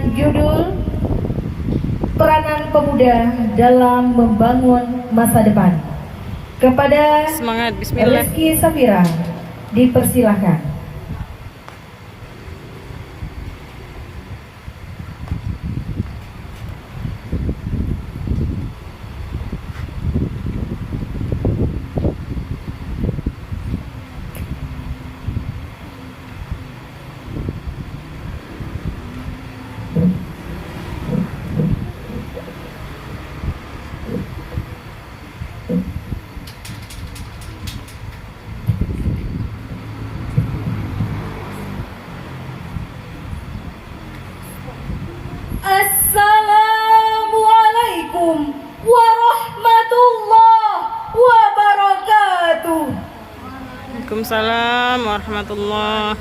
dengan judul Peranan Pemuda dalam Membangun Masa Depan. Kepada Semangat, bismillah. Rizky Safira, dipersilahkan. Assalamualaikum warahmatullahi wabarakatuh. Waalaikumsalam warahmatullah.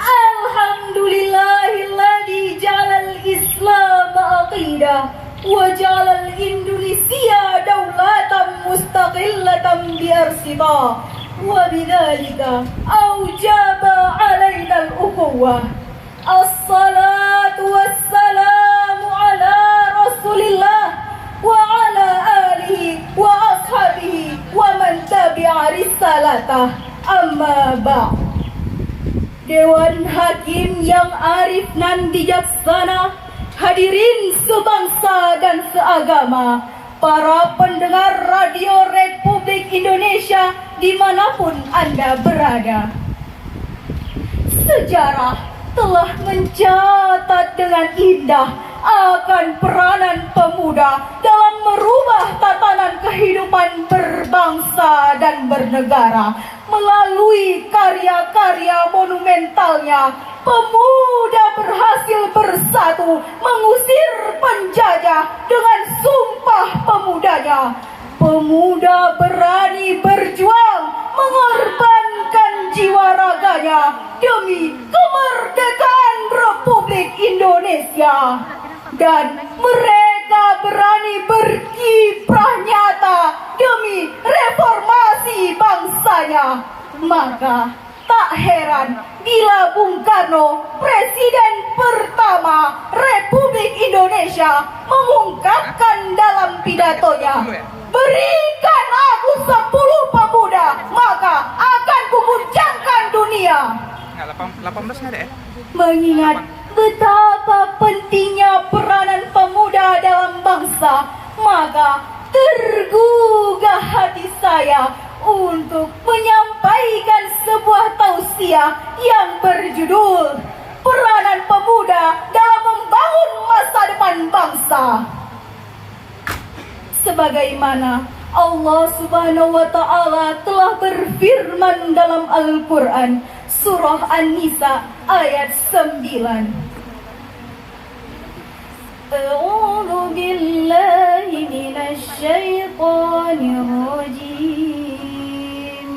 Alhamdulillahilladzi ja'alal Islam aqidah wa ja'alal Indonesia daulatan mustaqillatan biarsita wa bidzalika aujaba 'alaina al-ukhuwah. As-salatu wassalamu ala Rasulillah wa ala alihi wa ashabihi wa man tabi'a risalatah. Amma ba'd. Dewan Hakim yang arif nan bijaksana, hadirin sebangsa dan seagama, para pendengar Radio Republik Indonesia dimanapun Anda berada. Sejarah telah mencatat dengan indah akan peranan pemuda dalam merubah tatanan kehidupan berbangsa dan bernegara. Melalui karya-karya monumentalnya, pemuda berhasil bersatu mengusir penjajah dengan sumpah pemudanya. Pemuda berani berjuang, mengorbankan jiwa raganya demi kemerdekaan Republik Indonesia. Dan mereka berani berkiprah nyata demi reformasi bangsanya. Maka tak heran bila Bung Karno, Presiden pertama Republik Indonesia, mengungkapkan dalam pidatonya, "Berikan aku 10 pemuda, maka akan kuguncangkan dunia." 18 ada ya? Mengingat betapa pentingnya peranan pemuda dalam bangsa, maka tergugah hati saya untuk menyampaikan sebuah tausiah yang berjudul Peranan Pemuda dalam Membangun Masa Depan Bangsa. Sebagaimana Allah Subhanahu wa Ta'ala telah berfirman dalam Al-Quran, Surah An-Nisa ayat 9. A'udzu billahi minasy syaithanir rajim.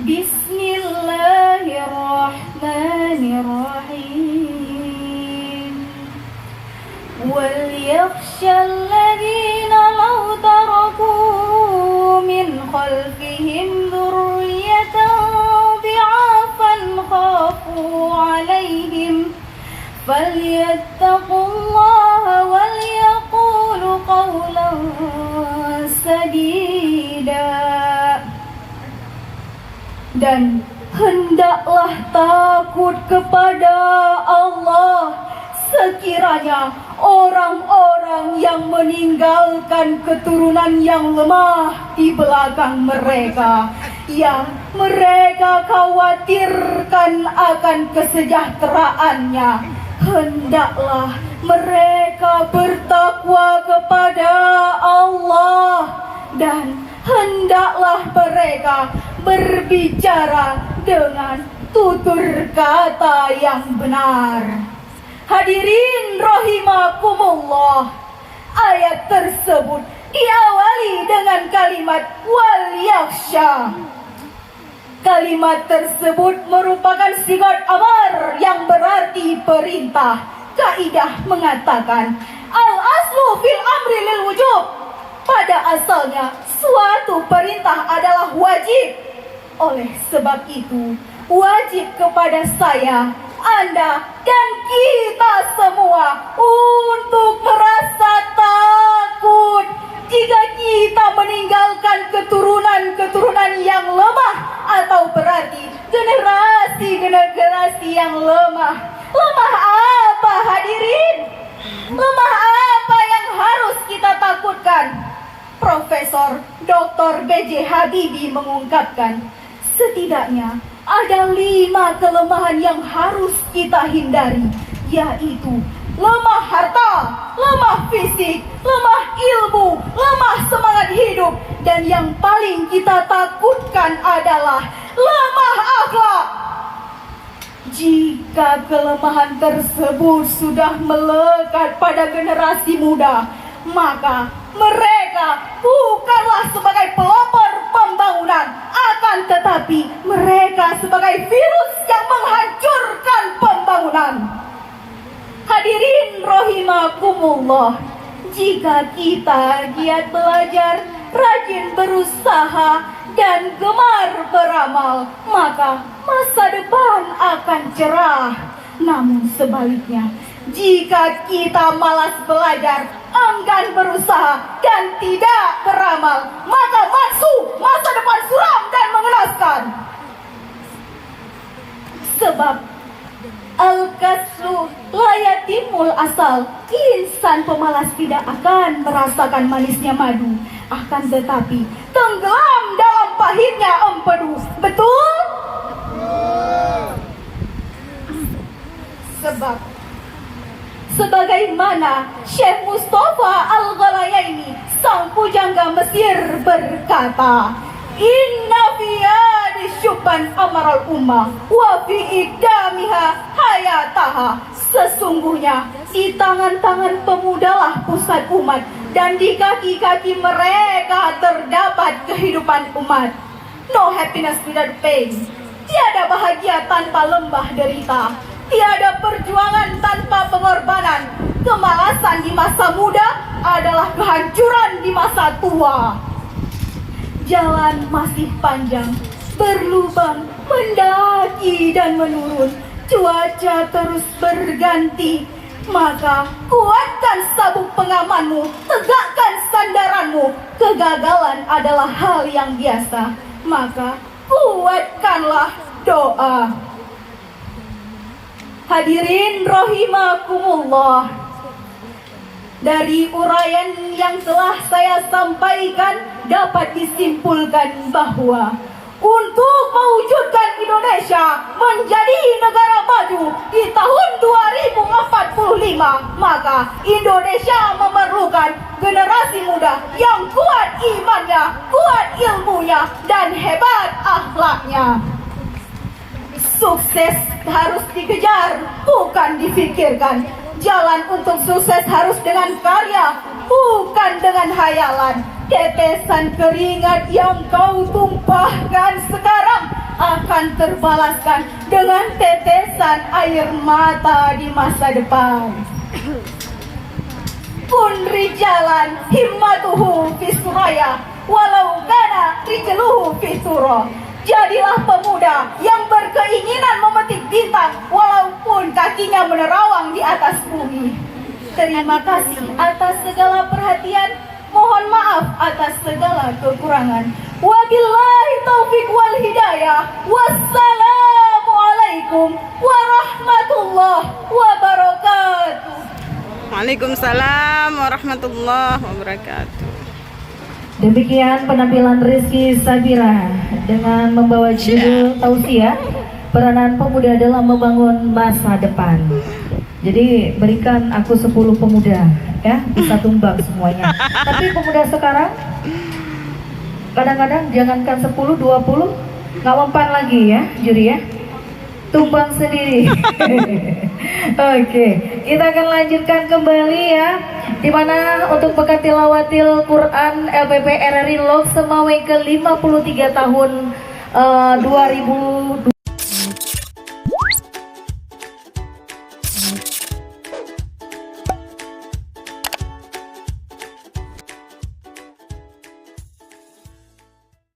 Bismillahirrahmanirrahim. Wal yakhshal ladzina law taraku min khalfihim dhurriyyatan dhi'afan khafu 'alaihim falyattaqullaha wal yaqulu qawlan sadida. Dan hendaklah takut kepada Allah sekiranya orang-orang yang meninggalkan keturunan yang lemah di belakang mereka, yang mereka khawatirkan akan kesejahteraannya, hendaklah mereka bertakwa kepada Allah dan hendaklah mereka berbicara dengan tutur kata yang benar. Hadirin rahimakumullah, ayat tersebut diawali dengan kalimat wal yakhsha. Kalimat tersebut merupakan sigat amar yang berarti perintah. Kaidah mengatakan al-aslu fil amri lil wujub. Pada asalnya suatu perintah adalah wajib. Oleh sebab itu, wajib kepada saya Anda dan kita semua untuk merasa takut jika kita meninggalkan keturunan-keturunan yang lemah, atau berarti generasi-generasi yang lemah. Lemah apa hadirin? Lemah apa yang harus kita takutkan? Profesor Dr. B.J. Habibie mengungkapkan, setidaknya ada 5 kelemahan yang harus kita hindari, yaitu lemah harta, lemah fisik, lemah ilmu, lemah semangat hidup, dan yang paling kita takutkan adalah lemah akhlak. Jika kelemahan tersebut sudah melekat pada generasi muda, maka mereka bukanlah sebagai pelopor pembangunan, akan tetapi mereka sebagai virus yang menghancurkan pembangunan. Hadirin rahimakumullah, jika kita giat belajar, rajin berusaha, dan gemar beramal, maka masa depan akan cerah. Namun sebaliknya, jika kita malas belajar, enggan berusaha, dan tidak beramal, maka masa depan suram dan mengenaskan. Sebab al-kaslu layatimul asal, insan pemalas tidak akan merasakan manisnya madu, akan tetapi tenggelam dalam pahitnya empedu. Betul? Sebab sebagaimana Syekh Mustafa Al-Ghalayaini, sang pujangga Mesir, berkata, inna fiyadi syuban amaral ummah wa fi idamiha hayataha. Sesungguhnya di tangan-tangan pemudalah pusat umat, dan di kaki-kaki mereka terdapat kehidupan umat. No happiness without pain. Tiada bahagia tanpa lembah derita. Tiada perjuangan tanpa pengorbanan. Kemalasan di masa muda adalah kehancuran di masa tua. Jalan masih panjang, berlubang, mendaki dan menurun. Cuaca terus berganti. Maka kuatkan sabuk pengamanmu, tegakkan sandaranmu. Kegagalan adalah hal yang biasa, maka kuatkanlah doa. Hadirin rahimakumullah, dari uraian yang telah saya sampaikan dapat disimpulkan bahwa untuk mewujudkan Indonesia menjadi negara maju di tahun 2045, maka Indonesia memerlukan generasi muda yang kuat imannya, kuat ilmunya, dan hebat akhlaknya. Sukses harus dikejar, bukan difikirkan. Jalan untuk sukses harus dengan karya, bukan dengan hayalan. Tetesan keringat yang kau tumpahkan sekarang akan terbalaskan dengan tetesan air mata di masa depan. Kun rijalan himmatuhu fi suraya walau kana rijaluhu fi surah. Jadilah pemuda yang berkeinginan memetik bintang walaupun kakinya menerawang di atas bumi. Terima kasih atas segala perhatian. Mohon maaf atas segala kekurangan. Wabillahi taufiq wal hidayah. Wassalamualaikum warahmatullahi wabarakatuh. Waalaikumsalam warahmatullahi wabarakatuh. Demikian penampilan Rizky Sabira dengan membawa judul tausiah, peranan pemuda dalam membangun masa depan. Jadi berikan aku 10 pemuda, ya, bisa tumbang semuanya. Tapi pemuda sekarang kadang-kadang jangankan 10, 20 nggak mempan lagi ya, juri ya, tumbang sendiri. Oke, kita akan lanjutkan kembali ya, dimana untuk pekan tilawatil Quran LPP RRI Lok Semawe ke 53 tahun 2020.